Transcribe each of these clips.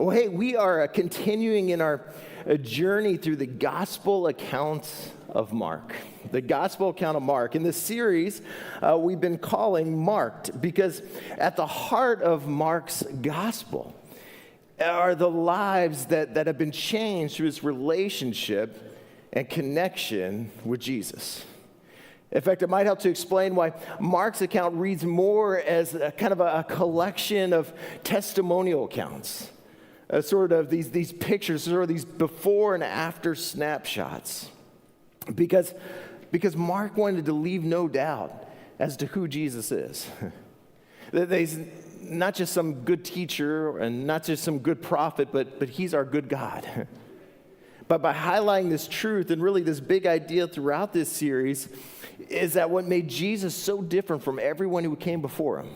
Well, hey, we are continuing in our journey through the gospel accounts of Mark. The gospel account of Mark. In this series, we've been calling Marked because at the heart of Mark's gospel are the lives that have been changed through his relationship and connection with Jesus. In fact, it might help to explain why Mark's account reads more as a kind of a collection of testimonial accounts. Sort of these pictures, sort of these before and after snapshots. Because Mark wanted to leave no doubt as to who Jesus is. That he's not just some good teacher and not just some good prophet, but he's our good God. But by highlighting this truth and really this big idea throughout this series is that what made Jesus so different from everyone who came before him.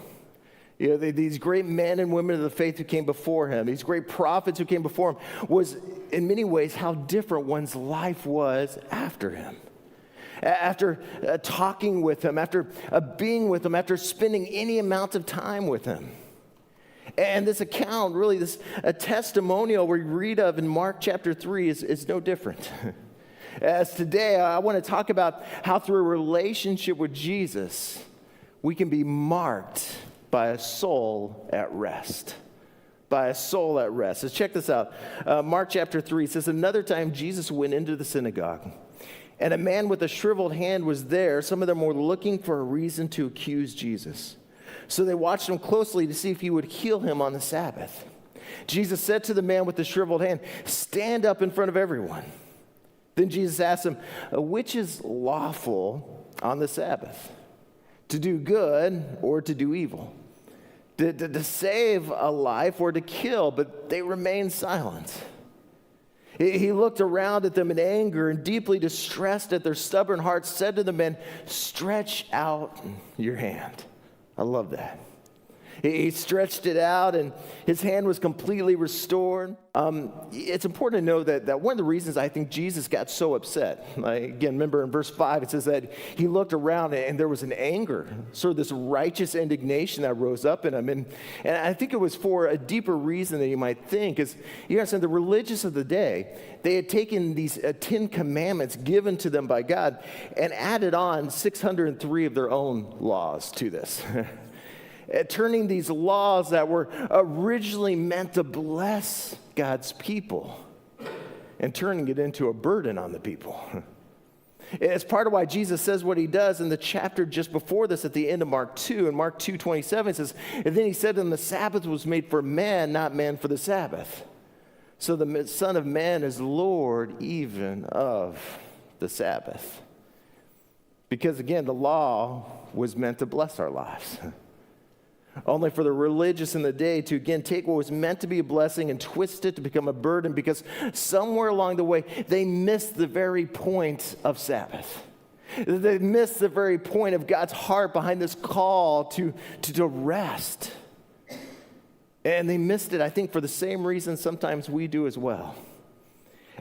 You know, these great men and women of the faith who came before him, these great prophets who came before him, was in many ways how different one's life was after him. After talking with him, after being with him, after spending any amount of time with him. And this account, really, a testimonial we read of in Mark chapter 3 is no different. As today, I want to talk about how through a relationship with Jesus, we can be marked by a soul at rest. By a soul at rest. So check this out. Mark chapter 3 says, another time Jesus went into the synagogue, and a man with a shriveled hand was there. Some of them were looking for a reason to accuse Jesus. So they watched him closely to see if he would heal him on the Sabbath. Jesus said to the man with the shriveled hand, stand up in front of everyone. Then Jesus asked him, which is lawful on the Sabbath? To do good or to do evil? To save a life or to kill? But they remained silent. He looked around at them in anger and deeply distressed at their stubborn hearts, said to the man, stretch out your hand. I love that. He stretched it out and his hand was completely restored. It's important to know that one of the reasons I think Jesus got so upset, again, remember in verse 5, it says that he looked around and there was an anger, sort of this righteous indignation that rose up in him. And I think it was for a deeper reason than you might think. Is you understand, the religious of the day, they had taken these 10 commandments given to them by God and added on 603 of their own laws to this. Turning these laws that were originally meant to bless God's people and turning it into a burden on the people. It's part of why Jesus says what he does in the chapter just before this at the end of Mark 2. In Mark 2:27 it says, and then he said to them, the Sabbath was made for man, not man for the Sabbath. So the Son of Man is Lord even of the Sabbath. Because again, the law was meant to bless our lives. Only for the religious in the day to, again, take what was meant to be a blessing and twist it to become a burden, because somewhere along the way, they missed the very point of Sabbath. They missed the very point of God's heart behind this call to rest. And they missed it, I think, for the same reason sometimes we do as well.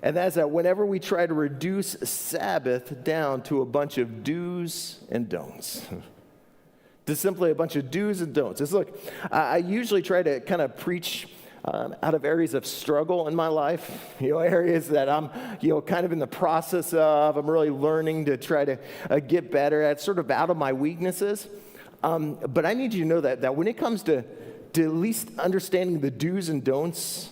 And that's that whenever we try to reduce Sabbath down to a bunch of do's and don'ts, to simply a bunch of do's and don'ts. It's look, I usually try to kind of preach out of areas of struggle in my life, areas that I'm, kind of in the process of, I'm really learning to try to get better at, sort of out of my weaknesses. But I need you to know that when it comes to at least understanding the do's and don'ts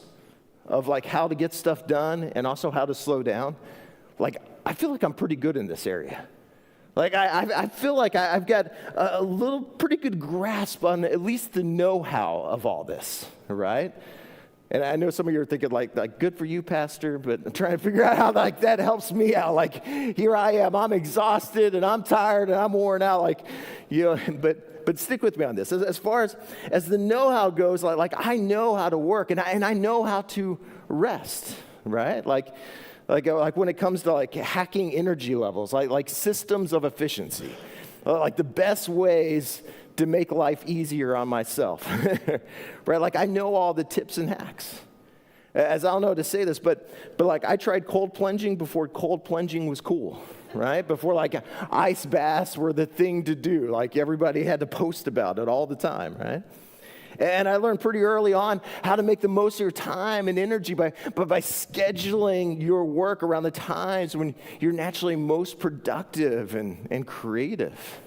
of like how to get stuff done and also how to slow down, like I feel like I'm pretty good in this area. Like, I feel like I've got a little pretty good grasp on at least the know-how of all this, right? And I know some of you are thinking, like good for you, Pastor, but I'm trying to figure out how, like, that helps me out. Like, here I am, I'm exhausted, and I'm tired, and I'm worn out, but stick with me on this. As far as the know-how goes, like I know how to work, and I know how to rest, right? Like when it comes to like hacking energy levels, like systems of efficiency, like the best ways to make life easier on myself, right? Like I know all the tips and hacks. As I don't know how to say this, but like I tried cold plunging before cold plunging was cool, right? Before like ice baths were the thing to do. Like everybody had to post about it all the time, right? And I learned pretty early on how to make the most of your time and energy by scheduling your work around the times when you're naturally most productive and creative.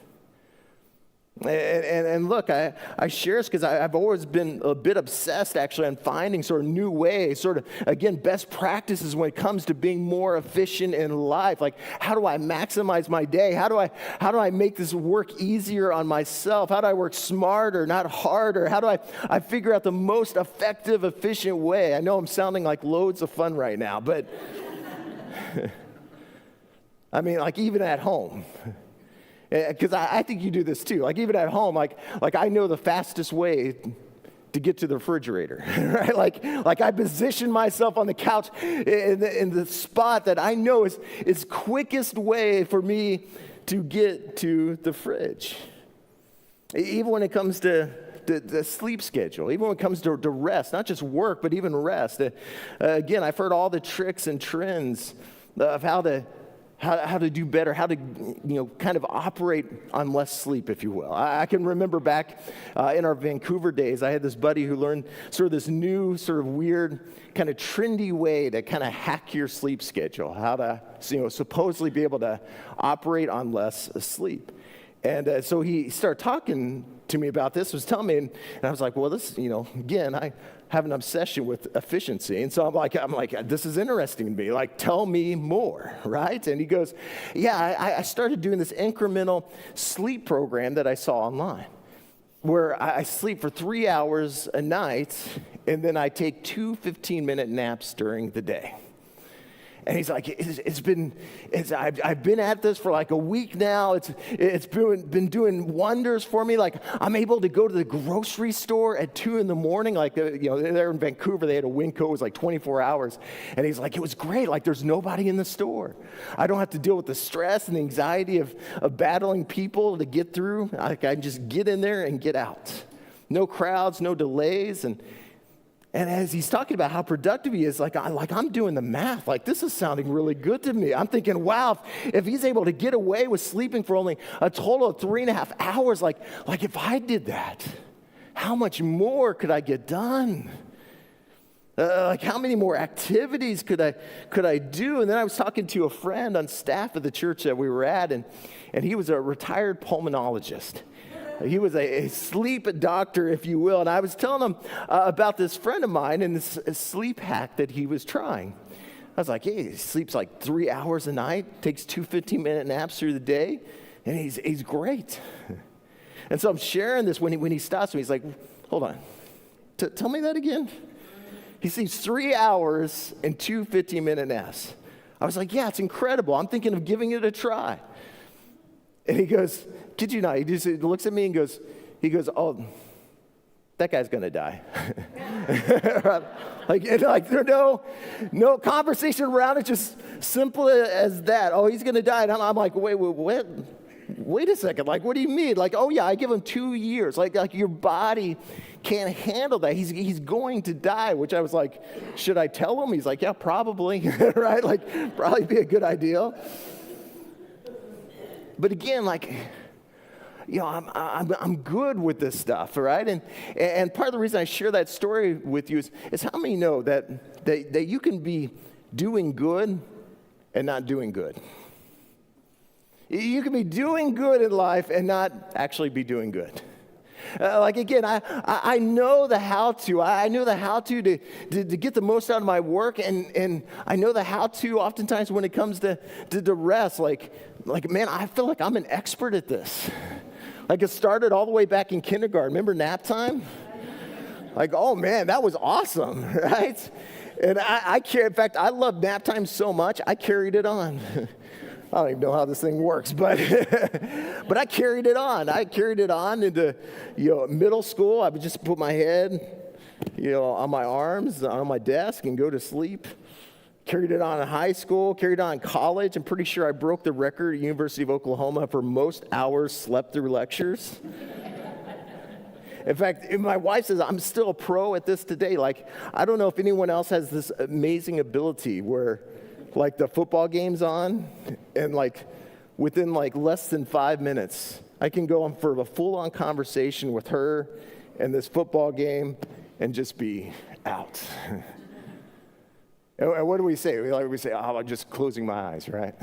And look, I share this because I've always been a bit obsessed actually on finding sort of new ways, sort of, again, best practices when it comes to being more efficient in life. Like, how do I maximize my day? How do I make this work easier on myself? How do I work smarter, not harder? How do I figure out the most effective, efficient way? I know I'm sounding like loads of fun right now, but I mean, like even at home. Because I think you do this too. Like even at home, like I know the fastest way to get to the refrigerator, right? Like I position myself on the couch in the spot that I know is quickest way for me to get to the fridge. Even when it comes to the sleep schedule, even when it comes to rest, not just work, but even rest. Again, I've heard all the tricks and trends of how to do better, how to, kind of operate on less sleep, if you will. I can remember back in our Vancouver days, I had this buddy who learned sort of this new, sort of weird, kind of trendy way to kind of hack your sleep schedule, how to, supposedly be able to operate on less sleep. And so he started talking to me about this, was telling me, and I was like, well, this, again, I have an obsession with efficiency. And so I'm like, this is interesting to me. Like, tell me more, right? And he goes, yeah, I started doing this incremental sleep program that I saw online, where I sleep for 3 hours a night, and then I take 2 15-minute naps during the day. And he's like, I've been at this for like a week now. It's been doing wonders for me. Like I'm able to go to the grocery store at 2 a.m. Like, they're in Vancouver, they had a Winco, it was like 24 hours. And he's like, it was great. Like there's nobody in the store. I don't have to deal with the stress and the anxiety of battling people to get through. I can just get in there and get out. No crowds, no delays. And as he's talking about how productive he is, I'm doing the math. Like, this is sounding really good to me. I'm thinking, wow, if he's able to get away with sleeping for only a total of 3.5 hours, like if I did that, how much more could I get done? How many more activities could I do? And then I was talking to a friend on staff at the church that we were at, and he was a retired pulmonologist. He was a sleep doctor, if you will. And I was telling him about this friend of mine and this sleep hack that he was trying. I was like, hey, he sleeps like 3 hours a night, takes 2 15-minute naps through the day, and he's great. And so I'm sharing this when he stops me. He's like, hold on, tell me that again. He sleeps 3 hours and 2 15-minute naps. I was like, yeah, it's incredible. I'm thinking of giving it a try. And he goes, kid you not, he just looks at me and goes, oh, that guy's gonna die. like there's no conversation around it, just simple as that. Oh, he's gonna die. And I'm like, wait a second. Like, what do you mean? Like, oh yeah, I give him 2 years. Like your body can't handle that. He's going to die, which I was like, should I tell him? He's like, yeah, probably, right? Like, probably be a good idea. But again, I'm good with this stuff, all right? And part of the reason I share that story with you is how many know that you can be doing good and not doing good. You can be doing good in life and not actually be doing good. Again, I know the how-to. I know the how-to to get the most out of my work, and I know the how-to oftentimes when it comes to rest. Like, man, I feel like I'm an expert at this. Like, it started all the way back in kindergarten. Remember nap time? Like, oh, man, that was awesome, right? And in fact, I love nap time so much, I carried it on. I don't even know how this thing works, but I carried it on. I carried it on into middle school. I would just put my head on my arms, on my desk, and go to sleep. Carried it on in high school, carried it on in college. I'm pretty sure I broke the record at University of Oklahoma for most hours slept through lectures. In fact, my wife says I'm still a pro at this today. Like, I don't know if anyone else has this amazing ability where, like, the football game's on, and within less than 5 minutes, I can go on for a full-on conversation with her in this football game and just be out. And what do we say? We say, oh, I'm just closing my eyes, right?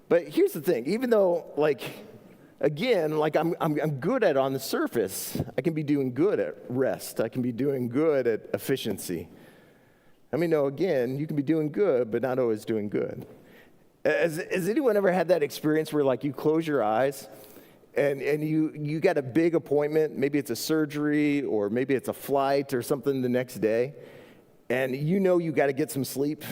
But here's the thing. Even though, again, I'm good at on the surface, I can be doing good at rest. I can be doing good at efficiency. Again, you can be doing good, but not always doing good. Has anyone ever had that experience where, you close your eyes and you got a big appointment, maybe it's a surgery or maybe it's a flight or something the next day, and you got to get some sleep.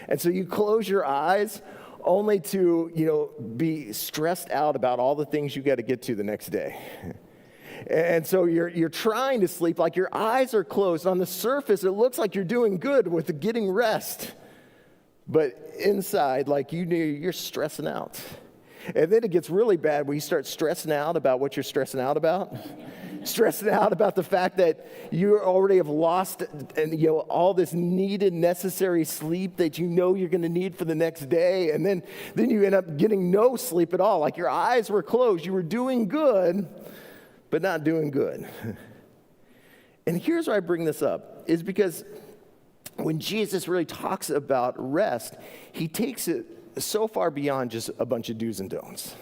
And so you close your eyes only to, be stressed out about all the things you got to get to the next day. And so you're trying to sleep, your eyes are closed. On the surface, it looks like you're doing good with getting rest. But inside, you're stressing out. And then it gets really bad when you start stressing out about what you're stressing out about. Stressing out about the fact that you already have lost all this needed, necessary sleep that you're going to need for the next day. And then you end up getting no sleep at all. Your eyes were closed. You were doing good, but not doing good. And here's why I bring this up, is because when Jesus really talks about rest, he takes it so far beyond just a bunch of do's and don'ts.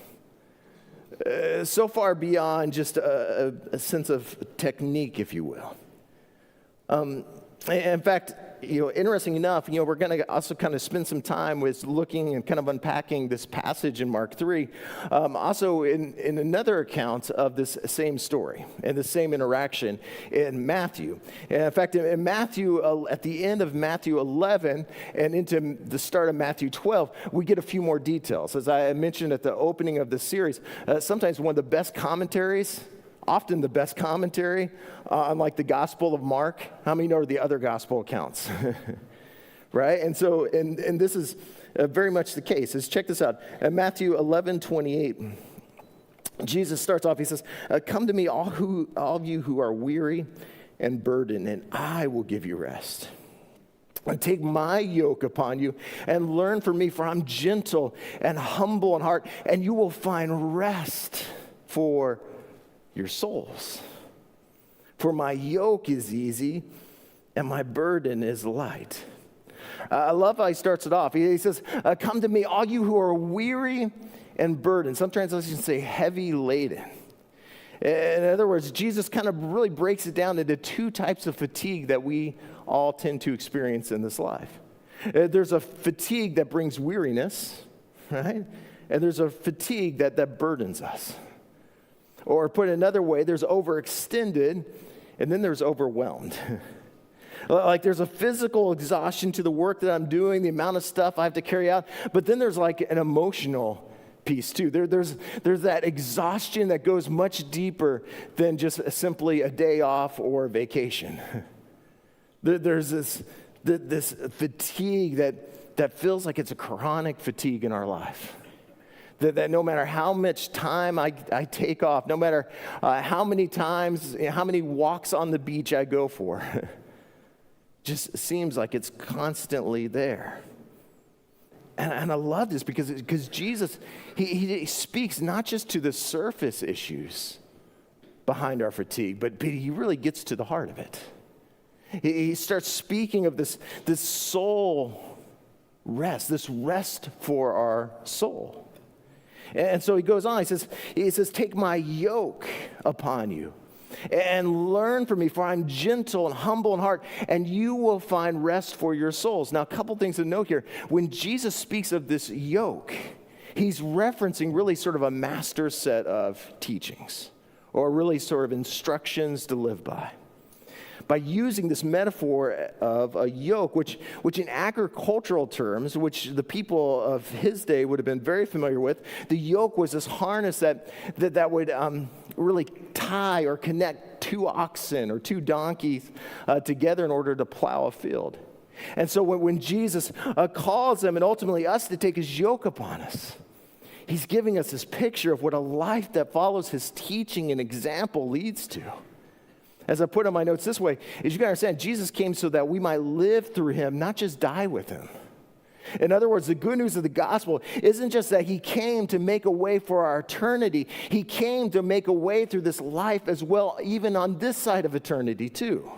So far beyond just a sense of technique, if you will. In fact, interesting enough, we're going to also kind of spend some time with looking and kind of unpacking this passage in Mark 3. Also in another account of this same story and the same interaction in Matthew. And in fact, in Matthew, at the end of Matthew 11 and into the start of Matthew 12, we get a few more details. As I mentioned at the opening of the series, sometimes one of the best commentaries, often the best commentary on the Gospel of Mark. How many know the other gospel accounts? Right? And so, and this is very much the case. Check this out. In Matthew 11:28, Jesus starts off, he says, come to me, all of you who are weary and burdened, and I will give you rest. And take my yoke upon you and learn from me, for I'm gentle and humble in heart, and you will find rest for your souls. For my yoke is easy and my burden is light. I love how he starts it off. He says, come to me, all you who are weary and burdened. Some translations say heavy laden. In other words, Jesus kind of really breaks it down into two types of fatigue that we all tend to experience in this life. There's a fatigue that brings weariness, right? And there's a fatigue that burdens us. Or put another way, there's overextended, and then there's overwhelmed. There's a physical exhaustion to the work that I'm doing, the amount of stuff I have to carry out, but then there's an emotional piece too. There's that exhaustion that goes much deeper than just simply a day off or a vacation. There's this fatigue that feels like it's a chronic fatigue in our life. That no matter how much time I take off, no matter how many times, how many walks on the beach I go for, just seems like it's constantly there. And I love this because Jesus, he speaks not just to the surface issues behind our fatigue, but he really gets to the heart of it. He starts speaking of this soul rest, this rest for our soul. And so he goes on, he says, take my yoke upon you and learn from me, for I'm gentle and humble in heart, and you will find rest for your souls. Now, a couple things to note here. When Jesus speaks of this yoke, he's referencing really sort of a master set of teachings, or really sort of instructions to live by using this metaphor of a yoke, which in agricultural terms, which the people of his day would have been very familiar with, the yoke was this harness that would really tie or connect two oxen or two donkeys together in order to plow a field. And so when Jesus calls them and ultimately us to take his yoke upon us, he's giving us this picture of what a life that follows his teaching and example leads to. As I put on my notes this way, is you got to understand, Jesus came so that we might live through him, not just die with him. In other words, the good news of the gospel isn't just that he came to make a way for our eternity. He came to make a way through this life as well, even on this side of eternity too.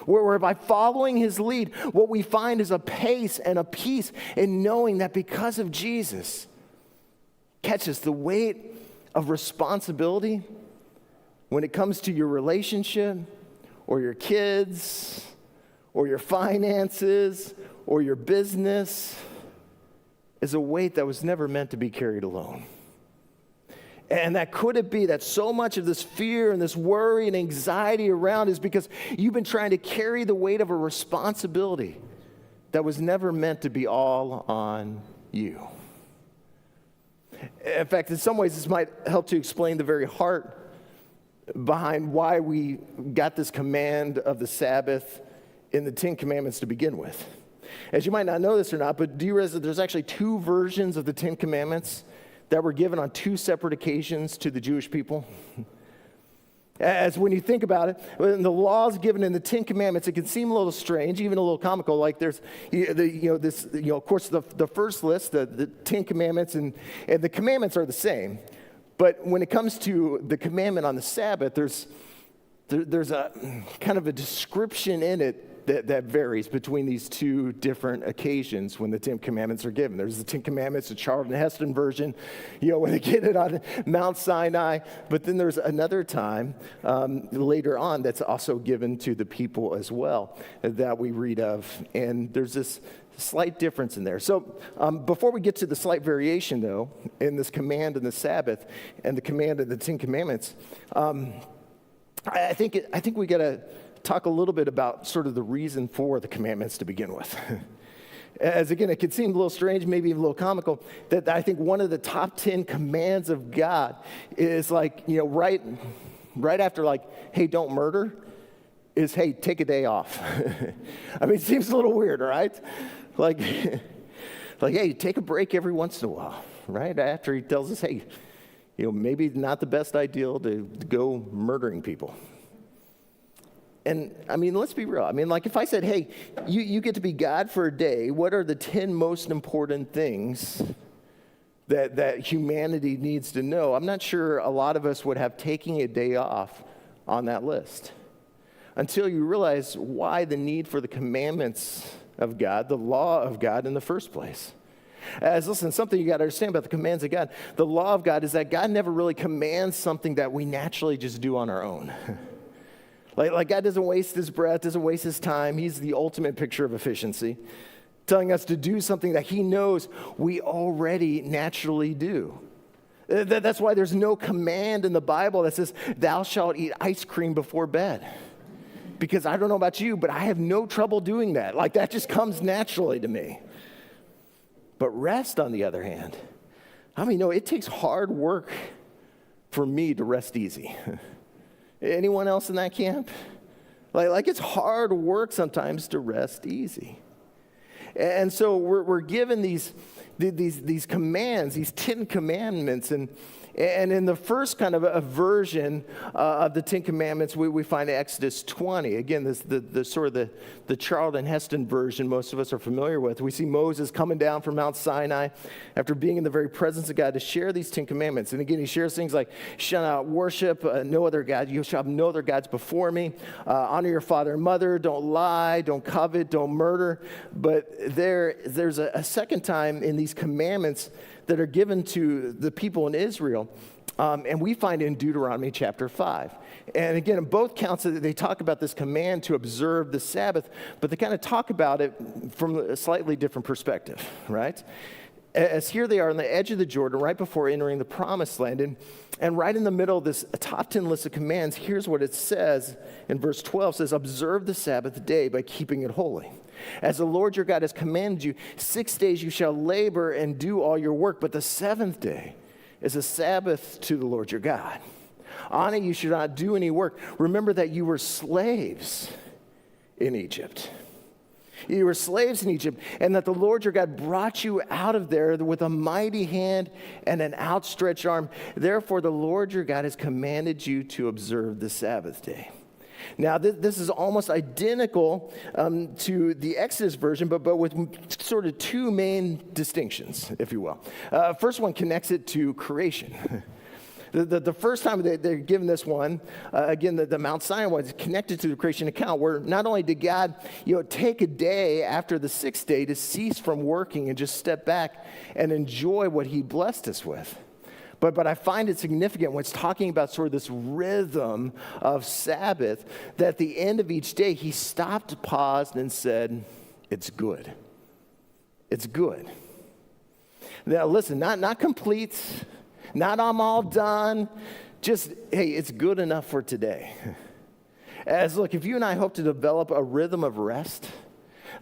Where by following his lead, what we find is a pace and a peace in knowing that because of Jesus, catch us, the weight of responsibility when it comes to your relationship or your kids or your finances or your business is a weight that was never meant to be carried alone. And that could it be that so much of this fear and this worry and anxiety around is because you've been trying to carry the weight of a responsibility that was never meant to be all on you. In fact, in some ways, this might help to explain the very heart behind why we got this command of the Sabbath in the Ten Commandments to begin with. As you might not know this or not, but do you realize that there's actually two versions of the Ten Commandments that were given on two separate occasions to the Jewish people? As when you think about it, when the laws given in the Ten Commandments, it can seem a little strange, even a little comical. Like there's, of course, the first list, the Ten Commandments, and the commandments are the same. But when it comes to the commandment on the Sabbath, there's a kind of a description in it that varies between these two different occasions when the Ten Commandments are given. There's the Ten Commandments, the Charlton Heston version, when they get it on Mount Sinai. But then there's another time later on that's also given to the people as well that we read of. And there's this slight difference in there. So before we get to the slight variation, though, in this command and the Sabbath and the command of the Ten Commandments, I think we got to talk a little bit about sort of the reason for the commandments to begin with. As again, it could seem a little strange, maybe even a little comical, that I think one of the top 10 commands of God is like, right after like, hey, don't murder, is, hey, take a day off. I mean, it seems a little weird, right? Like, hey, take a break every once in a while, right? After he tells us, hey, maybe not the best idea to go murdering people. And I mean, let's be real. I mean, like if I said, hey, you get to be God for a day, what are the 10 most important things that humanity needs to know? I'm not sure a lot of us would have taking a day off on that list until you realize why the need for the commandments of God, the law of God in the first place. Listen, something you got to understand about the commands of God. The law of God is that God never really commands something that we naturally just do on our own. Like God doesn't waste his breath, doesn't waste his time. He's the ultimate picture of efficiency, telling us to do something that he knows we already naturally do. That's why there's no command in the Bible that says, thou shalt eat ice cream before bed. Because I don't know about you, but I have no trouble doing that. Like that just comes naturally to me. But rest, on the other hand, it takes hard work for me to rest easy. Anyone else in that camp? Like it's hard work sometimes to rest easy. And so we're given these commands, these 10 commandments, and in the first kind of a version of the 10 Commandments, we find Exodus 20. Again, this the sort of the Charlton Heston version most of us are familiar with. We see Moses coming down from Mount Sinai after being in the very presence of God to share these 10 Commandments. And again, he shares things like, shall not worship no other God. You shall have no other gods before me. Honor your father and mother. Don't lie. Don't covet. Don't murder. But there's a second time in these commandments that are given to the people in Israel, and we find in Deuteronomy chapter 5. And again, in both counts, they talk about this command to observe the Sabbath, but they kind of talk about it from a slightly different perspective, right? As here they are on the edge of the Jordan, right before entering the promised land, and right in the middle of this top 10 list of commands, here's what it says in verse 12, says, observe the Sabbath day by keeping it holy. As the Lord your God has commanded you, 6 days you shall labor and do all your work, but the seventh day is a Sabbath to the Lord your God. On it you should not do any work. Remember that you were slaves in Egypt. You were slaves in Egypt, and that the Lord your God brought you out of there with a mighty hand and an outstretched arm. Therefore, the Lord your God has commanded you to observe the Sabbath day. Now, this is almost identical to the Exodus version, but with sort of two main distinctions, if you will. First one connects it to creation. The first time they're given this one, again, the Mount Sinai one is connected to the creation account, where not only did God, take a day after the sixth day to cease from working and just step back and enjoy what he blessed us with. But I find it significant when it's talking about sort of this rhythm of Sabbath, that at the end of each day, he stopped, paused, and said, it's good. It's good. Now listen, not complete, not I'm all done, just, hey, it's good enough for today. As look, if you and I hope to develop a rhythm of rest,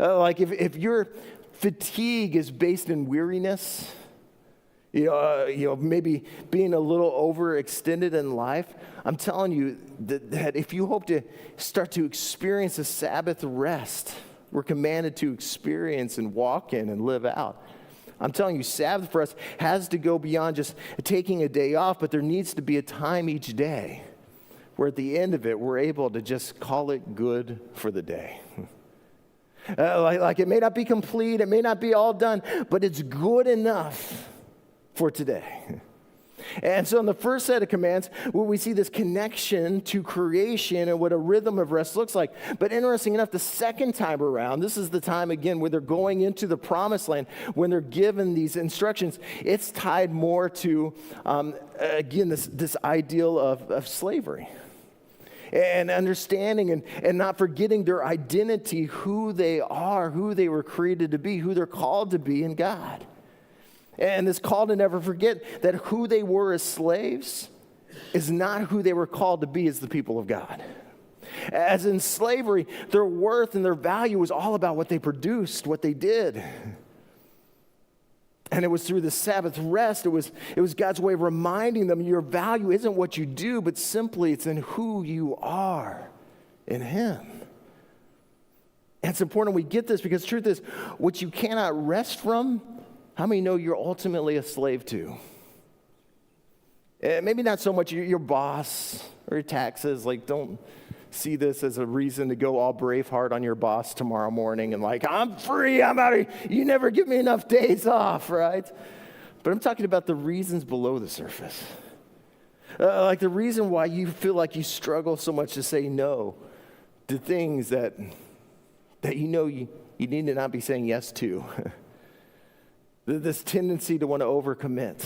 like if your fatigue is based in weariness, maybe being a little overextended in life, I'm telling you that if you hope to start to experience a Sabbath rest, we're commanded to experience and walk in and live out. I'm telling you, Sabbath for us has to go beyond just taking a day off, but there needs to be a time each day where at the end of it, we're able to just call it good for the day. Like it may not be complete, it may not be all done, but it's good enough for today. And so in the first set of commands, we see this connection to creation and what a rhythm of rest looks like. But interesting enough, the second time around, this is the time again where they're going into the promised land, when they're given these instructions, it's tied more to, again, this ideal of slavery. And understanding and not forgetting their identity, who they are, who they were created to be, who they're called to be in God. And this call to never forget that who they were as slaves is not who they were called to be as the people of God. As in slavery, their worth and their value was all about what they produced, what they did. And it was through the Sabbath rest, it was God's way of reminding them your value isn't what you do, but simply it's in who you are in Him. And it's important we get this because the truth is, what you cannot rest from, how many know you're ultimately a slave to? Maybe not so much your boss or your taxes. Like, don't see this as a reason to go all Braveheart on your boss tomorrow morning and like, I'm free, I'm out of here. You never give me enough days off, right? But I'm talking about the reasons below the surface. Like the reason why you feel like you struggle so much to say no to things that you need to not be saying yes to. This tendency to want to overcommit.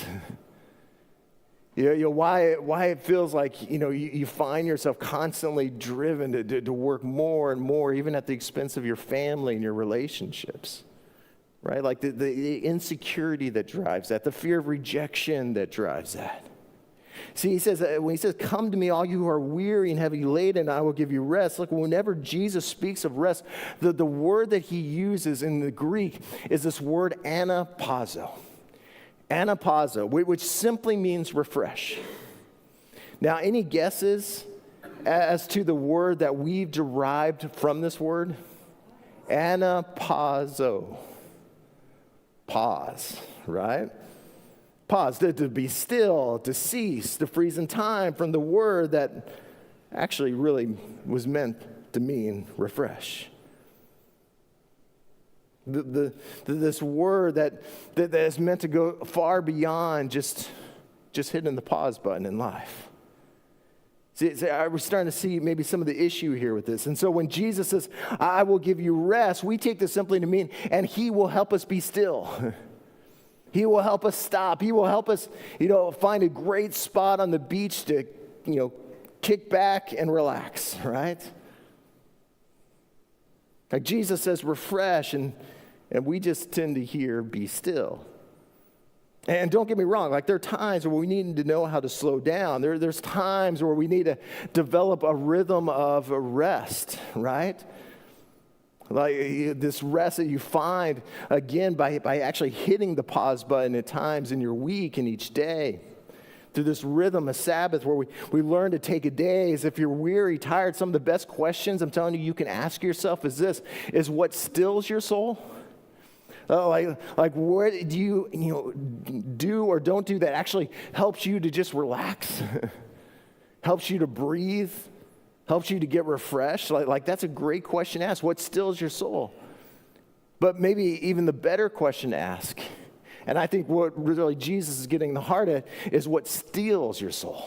Why it feels like, you find yourself constantly driven to work more and more, even at the expense of your family and your relationships, right? Like the insecurity that drives that, the fear of rejection that drives that. See, he says, when he says, come to me, all you who are weary and heavy laden, I will give you rest. Look, whenever Jesus speaks of rest, the word that he uses in the Greek is this word anapazo. Anapazo, which simply means refresh. Now, any guesses as to the word that we've derived from this word? Anapazo. Pause, right? Pause, to be still, to cease, to freeze in time, from the word that actually really was meant to mean refresh. This word that is meant to go far beyond just hitting the pause button in life. See, we're starting to see maybe some of the issue here with this. And so when Jesus says, I will give you rest, we take this simply to mean, and he will help us be still. He will help us stop. He will help us, find a great spot on the beach to, kick back and relax, right? Like Jesus says, refresh, and we just tend to hear, be still. And don't get me wrong, like there are times where we need to know how to slow down. There's times where we need to develop a rhythm of rest, right? Like this rest that you find, again, by actually hitting the pause button at times in your week and each day. Through this rhythm of Sabbath where we learn to take a day. As if you're weary, tired, some of the best questions I'm telling you can ask yourself is what stills your soul? Like what do you do or don't do that actually helps you to just relax? Helps you to breathe? helps you to get refreshed? Like that's a great question to ask. What stills your soul? But maybe even the better question to ask, and I think what really Jesus is getting the heart at, is what steals your soul.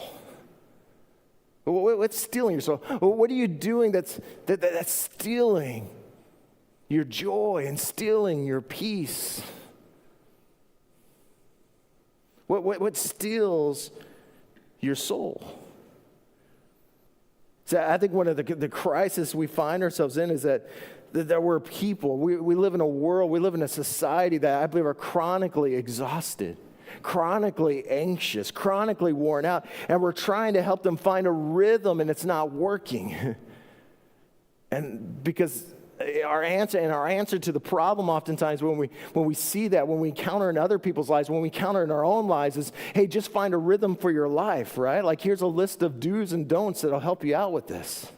What's stealing your soul? What are you doing that's stealing your joy and stealing your peace? What steals your soul? So I think one of the crises we find ourselves in is that we're people. We live in a world, we live in a society that I believe are chronically exhausted, chronically anxious, chronically worn out, and we're trying to help them find a rhythm, and it's not working. And because our answer to the problem oftentimes when we see that, when we encounter in other people's lives, when we encounter in our own lives is, hey, just find a rhythm for your life, right? Like here's a list of do's and don'ts that'll help you out with this.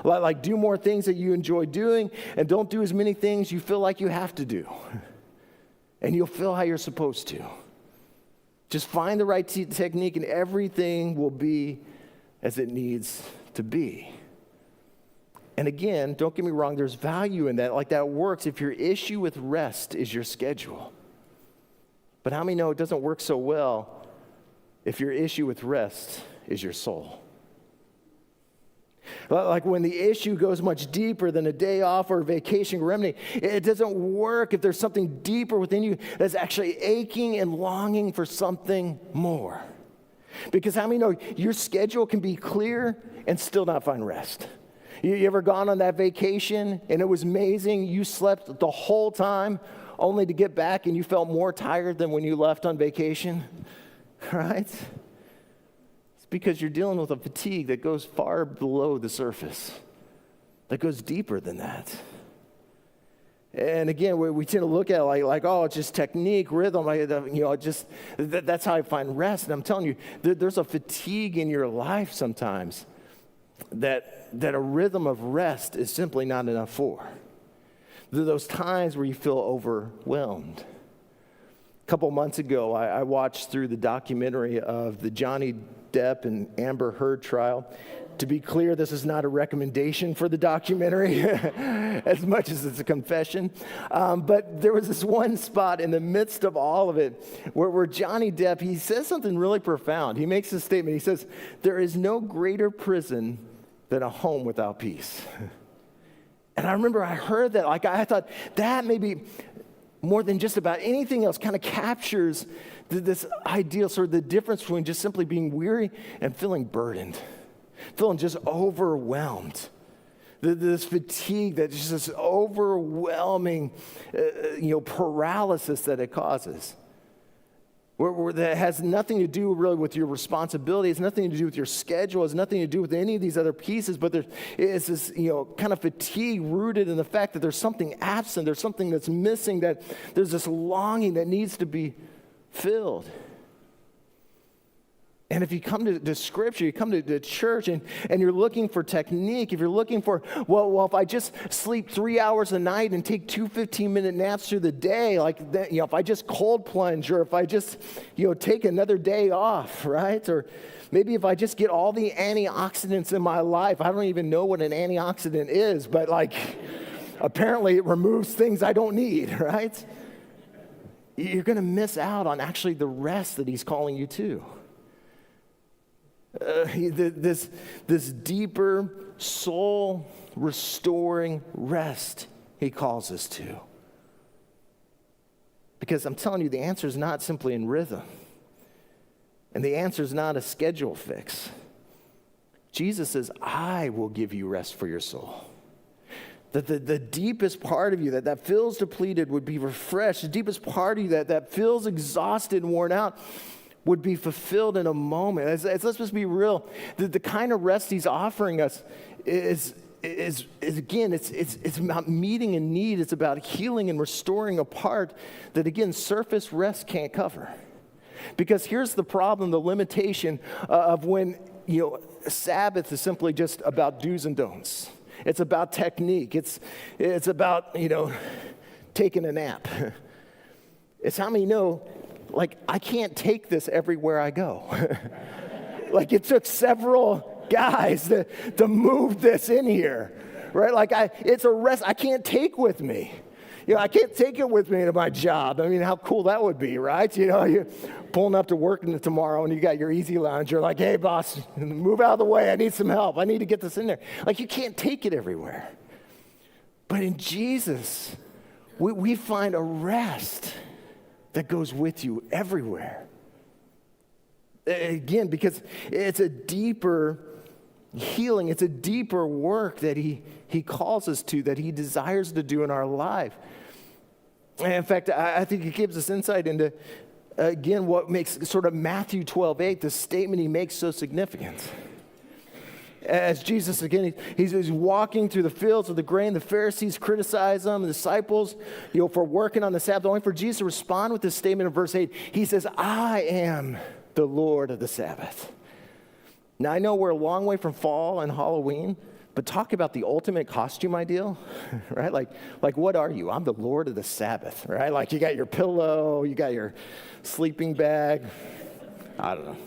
Like do more things that you enjoy doing and don't do as many things you feel like you have to do. And you'll feel how you're supposed to. Just find the right technique and everything will be as it needs to be. And again, don't get me wrong, there's value in that. Like that works if your issue with rest is your schedule. But how many know it doesn't work so well if your issue with rest is your soul? Like when the issue goes much deeper than a day off or a vacation remedy, it doesn't work if there's something deeper within you that's actually aching and longing for something more. Because how many know your schedule can be clear and still not find rest? You ever gone on that vacation and it was amazing, you slept the whole time only to get back and you felt more tired than when you left on vacation, right? Because you're dealing with a fatigue that goes far below the surface, that goes deeper than that. And again, we tend to look at it like oh, it's just technique, rhythm, that's how I find rest. And I'm telling you, there's a fatigue in your life sometimes that a rhythm of rest is simply not enough for. Those times where you feel overwhelmed. A couple months ago, I watched through the documentary of the Johnny Depp and Amber Heard trial. To be clear, this is not a recommendation for the documentary as much as it's a confession. But there was this one spot in the midst of all of it where Johnny Depp, he says something really profound. He makes a statement. He says, there is no greater prison than a home without peace. And I remember I heard that, like I thought that maybe more than just about anything else kind of captures this ideal, sort of the difference between just simply being weary and feeling burdened, feeling just overwhelmed. This fatigue, that just this overwhelming, paralysis that it causes. Where that has nothing to do really with your responsibility, it's nothing to do with your schedule, it's nothing to do with any of these other pieces, but it's this, kind of fatigue rooted in the fact that there's something absent, there's something that's missing, that there's this longing that needs to be filled. And if you come to Scripture, you come to church and you're looking for technique, if you're looking for, well, if I just sleep 3 hours a night and take 2 15-minute naps through the day, like that, if I just cold plunge, or if I just, take another day off, right? Or maybe if I just get all the antioxidants in my life. I don't even know what an antioxidant is, but apparently it removes things I don't need, right? You're going to miss out on actually the rest that he's calling you to. This deeper soul restoring rest he calls us to. Because I'm telling you, the answer is not simply in rhythm. And the answer is not a schedule fix. Jesus says, I will give you rest for your soul. That the deepest part of you that feels depleted would be refreshed. The deepest part of you that feels exhausted and worn out would be fulfilled in a moment. Let's just be real. The kind of rest he's offering us is again, it's about meeting a need. It's about healing and restoring a part that, again, surface rest can't cover. Because here's the problem, the limitation of when, Sabbath is simply just about do's and don'ts. It's about technique. It's about, taking a nap. It's how many know, I can't take this everywhere I go. It took several guys to move this in here, right? Like it's a rest I can't take with me. I can't take it with me to my job. I mean, how cool that would be, right? You're pulling up to work tomorrow and you got your easy lounge. You're like, hey, boss, move out of the way. I need some help. I need to get this in there. Like, you can't take it everywhere. But in Jesus, we find a rest that goes with you everywhere. Again, because it's a deeper healing. It's a deeper work that he calls us to, that he desires to do in our life. And in fact, I think it gives us insight into, again, what makes sort of Matthew 12:8, the statement he makes, so significant. As Jesus, again, he's walking through the fields of the grain. The Pharisees criticize him, the disciples, for working on the Sabbath. Only for Jesus to respond with this statement in verse 8. He says, I am the Lord of the Sabbath. Now, I know we're a long way from fall and Halloween, but talk about the ultimate costume ideal, right? Like what are you? I'm the Lord of the Sabbath, right? Like, you got your pillow, you got your sleeping bag. I don't know.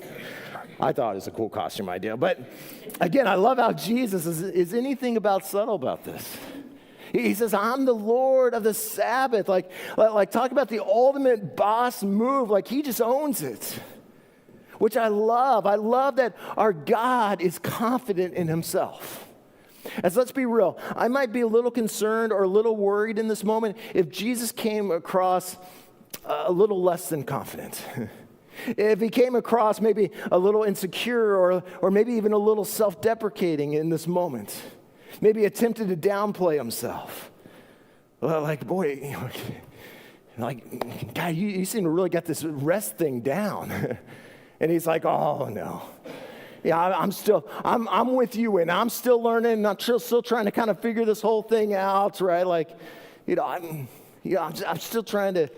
I thought it was a cool costume idea. But again, I love how Jesus is anything about subtle about this. He says, I'm the Lord of the Sabbath. Like talk about the ultimate boss move. Like, he just owns it, which I love. I love that our God is confident in himself. As let's be real, I might be a little concerned or a little worried in this moment if Jesus came across a little less than confident. If he came across maybe a little insecure or maybe even a little self-deprecating in this moment, maybe attempted to downplay himself. Well, like, boy, like, God, you seem to really got this rest thing down. And he's like, oh, no. Yeah, I'm with you, and I'm still learning, and I'm still trying to kind of figure this whole thing out, right? Like, I'm still trying to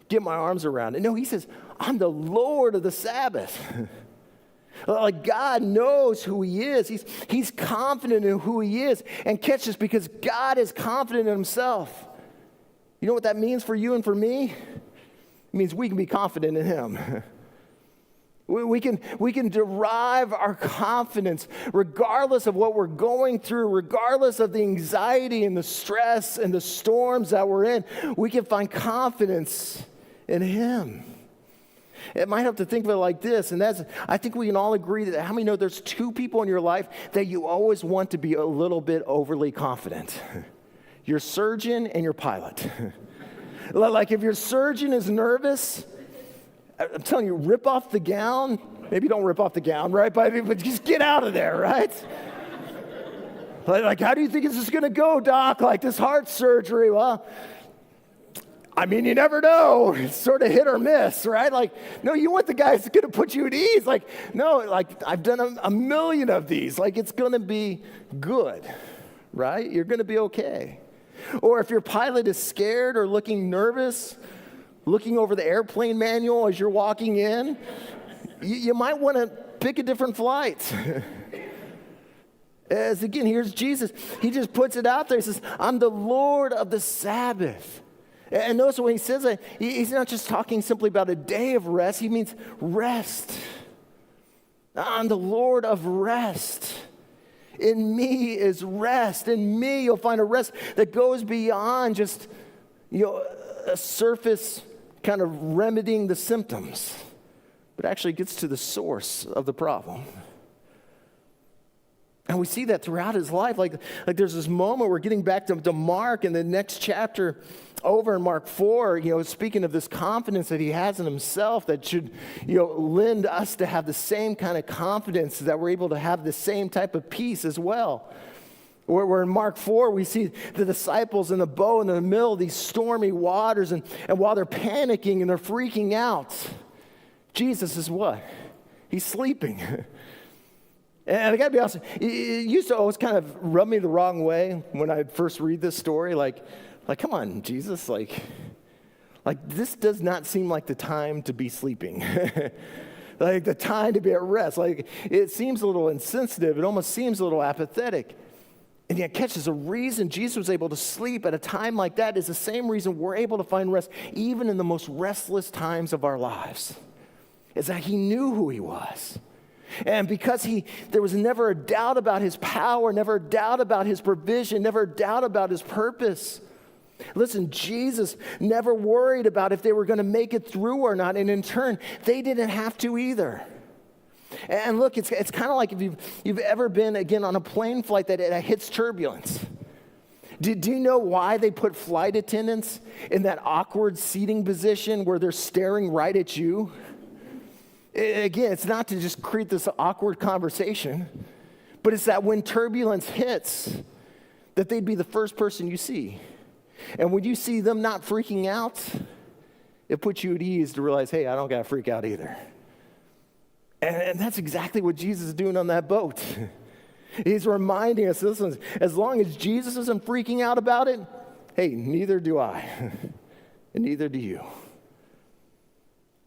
get my arms around it. No, he says, I'm the Lord of the Sabbath. Like, God knows who he is. He's confident in who he is. And catch this, because God is confident in himself. You know what that means for you and for me? It means we can be confident in him. We can derive our confidence regardless of what we're going through, regardless of the anxiety and the stress and the storms that we're in. We can find confidence in him. It might have to think of it like this, and I think we can all agree that how many know there's two people in your life that you always want to be a little bit overly confident? Your surgeon and your pilot. Like, if your surgeon is nervous, I'm telling you, rip off the gown. Maybe don't rip off the gown, right? But just get out of there, right? Like, how do you think this is going to go, doc? Like, this heart surgery? Well, I mean, you never know. It's sort of hit or miss, right? Like, no, you want the guy that's going to put you at ease. Like, no, like, I've done a million of these. Like, it's going to be good, right? You're going to be okay. Or if your pilot is scared or looking nervous, looking over the airplane manual as you're walking in, you might want to pick a different flight. As again, here's Jesus. He just puts it out there. He says, I'm the Lord of the Sabbath. And notice when he says that, he's not just talking simply about a day of rest. He means rest. I'm the Lord of rest. In me is rest. In me, you'll find a rest that goes beyond just, a surface kind of remedying the symptoms, but actually gets to the source of the problem. And we see that throughout his life. Like there's this moment we're getting back to Mark in the next chapter over in Mark 4, speaking of this confidence that he has in himself that should, lend us to have the same kind of confidence that we're able to have the same type of peace as well. Where in Mark 4, we see the disciples in the boat in the middle of these stormy waters, and while they're panicking and they're freaking out, Jesus is what? He's sleeping. And I got to be honest, it used to always kind of rub me the wrong way when I first read this story. Like, come on, Jesus, like this does not seem like the time to be sleeping. Like the time to be at rest. Like, it seems a little insensitive. It almost seems a little apathetic. And yet, catch this, the reason Jesus was able to sleep at a time like that is the same reason we're able to find rest even in the most restless times of our lives. Is that he knew who he was. And because there was never a doubt about his power, never a doubt about his provision, never a doubt about his purpose. Listen, Jesus never worried about if they were going to make it through or not. And in turn, they didn't have to either. And look, it's kind of like if you've ever been, again, on a plane flight that hits turbulence. Do you know why they put flight attendants in that awkward seating position where they're staring right at you? Again, it's not to just create this awkward conversation, but it's that when turbulence hits, that they'd be the first person you see. And when you see them not freaking out, it puts you at ease to realize, hey, I don't got to freak out either. And that's exactly what Jesus is doing on that boat. He's reminding us, listen, as long as Jesus isn't freaking out about it, hey, neither do I, and neither do you.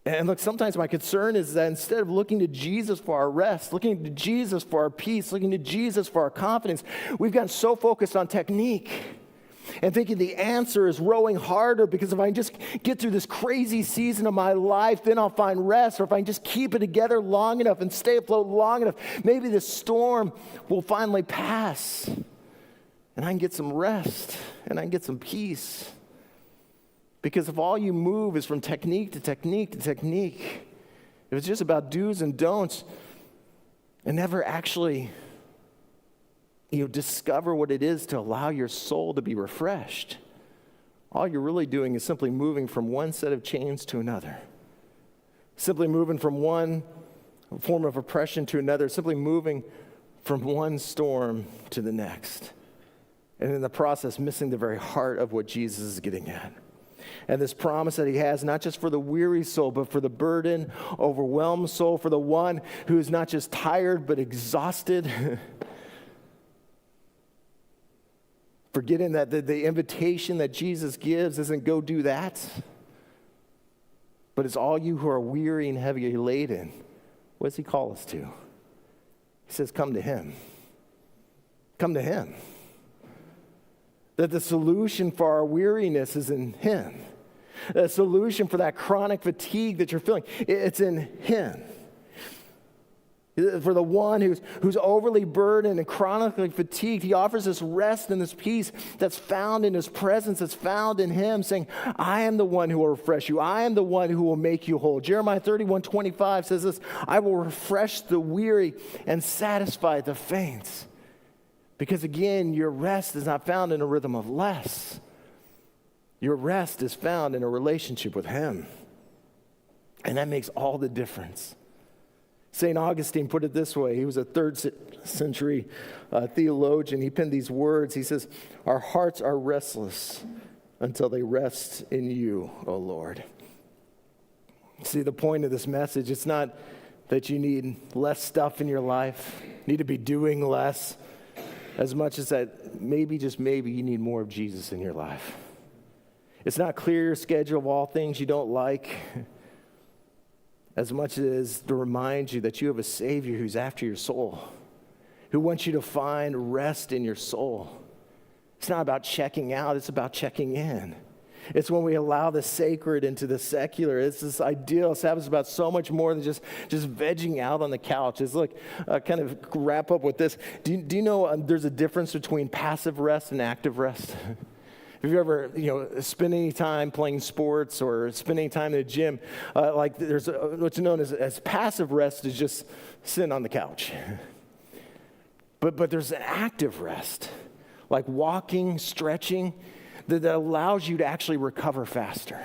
And look, sometimes my concern is that instead of looking to Jesus for our rest, looking to Jesus for our peace, looking to Jesus for our confidence, we've gotten so focused on technique and thinking the answer is rowing harder because if I can just get through this crazy season of my life, then I'll find rest. Or if I can just keep it together long enough and stay afloat long enough, maybe this storm will finally pass and I can get some rest and I can get some peace. Because if all you move is from technique to technique to technique, if it's just about do's and don'ts and never actually discover what it is to allow your soul to be refreshed, all you're really doing is simply moving from one set of chains to another. Simply moving from one form of oppression to another, simply moving from one storm to the next. And in the process, missing the very heart of what Jesus is getting at. And this promise that he has, not just for the weary soul, but for the burdened, overwhelmed soul, for the one who is not just tired, but exhausted. Forgetting that the invitation that Jesus gives isn't go do that, but it's all you who are weary and heavy laden. What does he call us to? He says, come to him. Come to him. That the solution for our weariness is in him. The solution for that chronic fatigue that you're feeling, it's in him. For the one who's overly burdened and chronically fatigued, he offers this rest and this peace that's found in his presence, that's found in him, saying, I am the one who will refresh you. I am the one who will make you whole. Jeremiah 31:25 says this, I will refresh the weary and satisfy the faint. Because again, your rest is not found in a rhythm of less. Your rest is found in a relationship with him. And that makes all the difference. St. Augustine put it this way. He was a 3rd century theologian. He penned these words. He says, our hearts are restless until they rest in you, O Lord. See, the point of this message, it's not that you need less stuff in your life, need to be doing less, as much as that maybe, just maybe, you need more of Jesus in your life. It's not clear your schedule of all things you don't like, as much as to remind you that you have a Savior who's after your soul, who wants you to find rest in your soul. It's not about checking out, it's about checking in. It's when we allow the sacred into the secular. It's this ideal. Sabbath's about so much more than just vegging out on the couch. It's like, kind of wrap up with this. Do you know there's a difference between passive rest and active rest? If you ever, spend any time playing sports or spend any time in the gym, like there's what's known as passive rest is just sitting on the couch. But there's an active rest, like walking, stretching, that allows you to actually recover faster.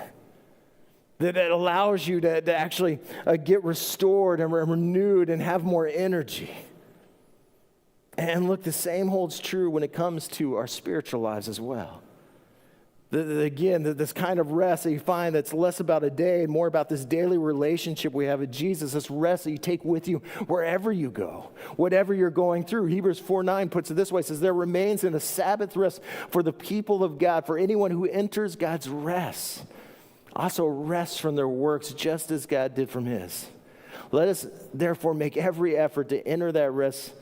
That allows you to actually get restored and renewed and have more energy. And look, the same holds true when it comes to our spiritual lives as well. Again, this kind of rest that you find that's less about a day and more about this daily relationship we have with Jesus, this rest that you take with you wherever you go, whatever you're going through. Hebrews 4:9 puts it this way, it says, there remains in a Sabbath rest for the people of God, for anyone who enters God's rest, also rests from their works just as God did from his. Let us therefore make every effort to enter that rest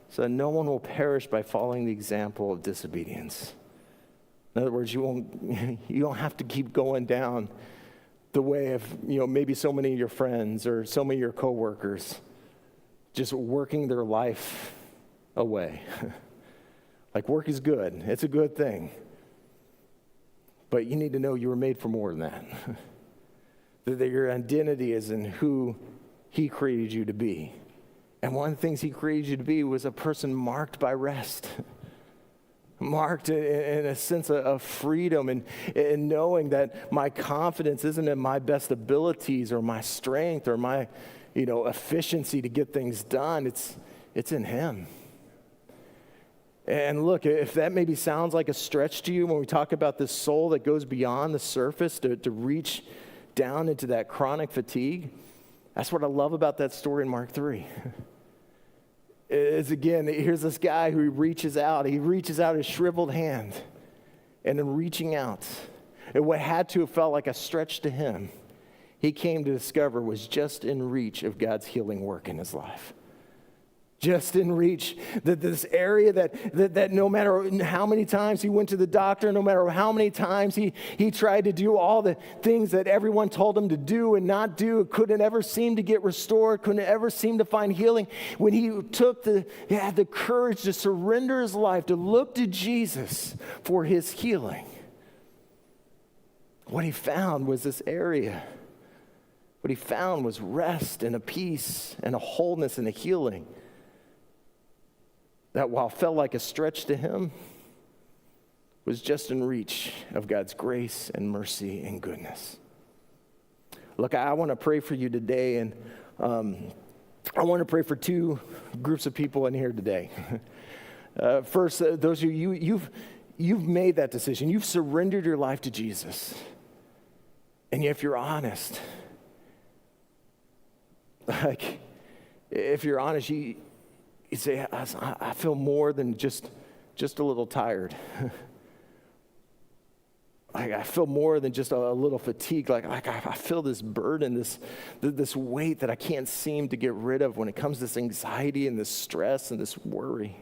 so that no one will perish by following the example of disobedience. In other words, you don't have to keep going down the way of, maybe so many of your friends or so many of your coworkers. just working their life away. Like, work is good. It's a good thing. But you need to know you were made for more than that. That your identity is in who he created you to be. And one of the things he created you to be was a person marked by rest. Marked in a sense of freedom and knowing that my confidence isn't in my best abilities or my strength or my, efficiency to get things done. It's in him. And look, if that maybe sounds like a stretch to you when we talk about this soul that goes beyond the surface to reach down into that chronic fatigue, that's what I love about that story in Mark 3. Is again, here's this guy who reaches out his shriveled hand, and in reaching out, and what had to have felt like a stretch to him, he came to discover was just in reach of God's healing work in his life. Just in reach, that this area that no matter how many times he went to the doctor, no matter how many times he tried to do all the things that everyone told him to do and not do, couldn't ever seem to get restored, couldn't ever seem to find healing. When he had the courage to surrender his life, to look to Jesus for his healing, what he found was this area. What he found was rest and a peace and a wholeness and a healing that, while felt like a stretch to him, was just in reach of God's grace and mercy and goodness. Look, I want to pray for you today, and I want to pray for two groups of people in here today. First, those of you've made that decision. You've surrendered your life to Jesus. And if you're honest, you say, I feel more than just a little tired. I feel more than just a little fatigued. I feel this burden, this weight that I can't seem to get rid of when it comes to this anxiety and this stress and this worry.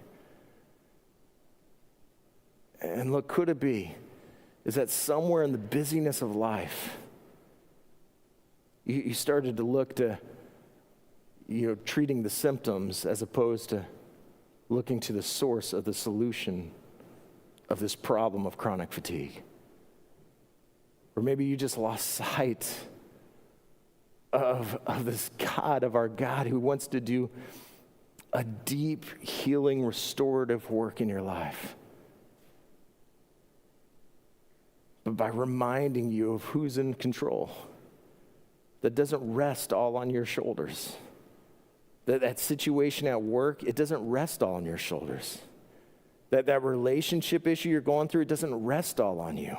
And look, could it be is that somewhere in the busyness of life, you started to look to treating the symptoms as opposed to looking to the source of the solution of this problem of chronic fatigue. Or maybe you just lost sight of this God, of our God, who wants to do a deep, healing, restorative work in your life. But by reminding you of who's in control, that doesn't rest all on your shoulders. That situation at work, it doesn't rest all on your shoulders. That relationship issue you're going through, it doesn't rest all on you.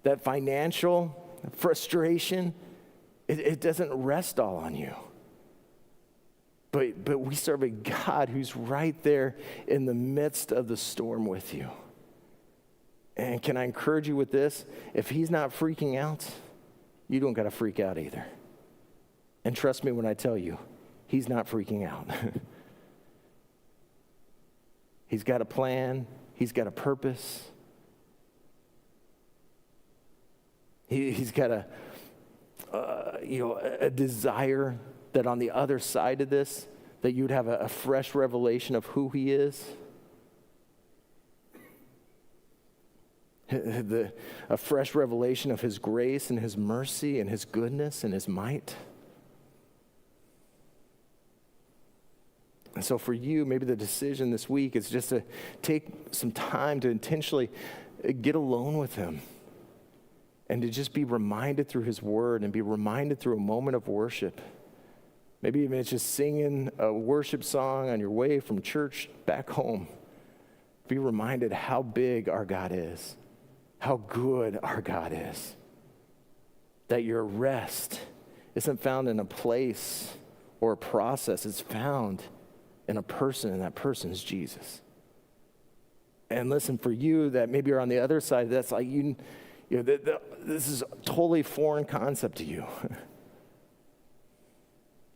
That financial frustration, it doesn't rest all on you. But we serve a God who's right there in the midst of the storm with you. And can I encourage you with this? If he's not freaking out, you don't got to freak out either. And trust me when I tell you, he's not freaking out. He's got a plan. He's got a purpose. He's got a desire that on the other side of this, that you'd have a fresh revelation of who he is. A fresh revelation of his grace and his mercy and his goodness and his might. And so for you, maybe the decision this week is just to take some time to intentionally get alone with him and to just be reminded through his word and be reminded through a moment of worship. Maybe even it's just singing a worship song on your way from church back home. Be reminded how big our God is, how good our God is, that your rest isn't found in a place or a process. It's found in a person, and that person is Jesus. And listen, for you that maybe you're on the other side, that's like this is a totally foreign concept to you.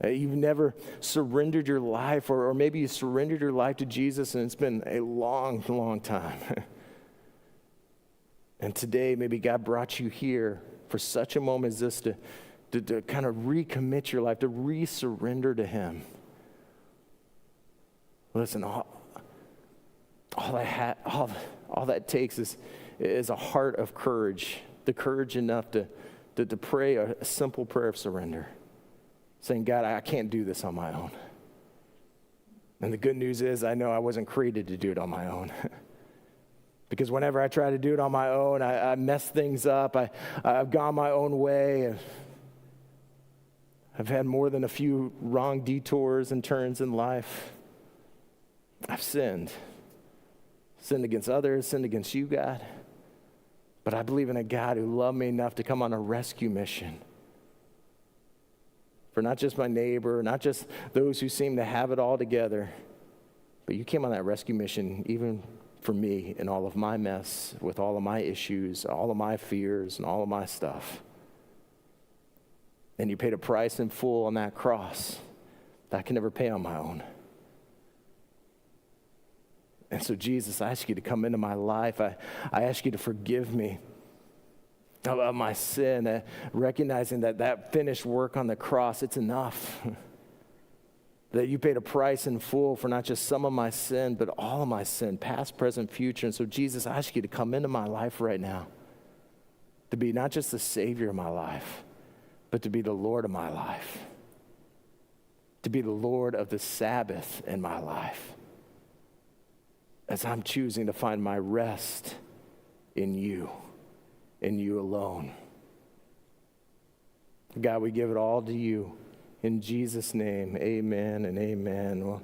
You've never surrendered your life, or maybe you surrendered your life to Jesus and it's been a long, long time. And today, maybe God brought you here for such a moment as this to kind of recommit your life, to re-surrender to him. Listen, all that takes is a heart of courage, the courage enough to pray a simple prayer of surrender, saying, God, I can't do this on my own. And the good news is I know I wasn't created to do it on my own. Because whenever I try to do it on my own, I mess things up. I've gone my own way. I've had more than a few wrong detours and turns in life. I've sinned against others, sinned against you, God. But I believe in a God who loved me enough to come on a rescue mission for not just my neighbor, not just those who seem to have it all together, but you came on that rescue mission even for me and all of my mess, with all of my issues, all of my fears, and all of my stuff. And you paid a price in full on that cross that I can never pay on my own. And so, Jesus, I ask you to come into my life. I ask you to forgive me of my sin, recognizing that finished work on the cross, it's enough. That you paid a price in full for not just some of my sin, but all of my sin, past, present, future. And so, Jesus, I ask you to come into my life right now, to be not just the Savior of my life, but to be the Lord of my life, to be the Lord of the Sabbath in my life, as I'm choosing to find my rest in you alone. God, we give it all to you. In Jesus' name, amen and amen. Well,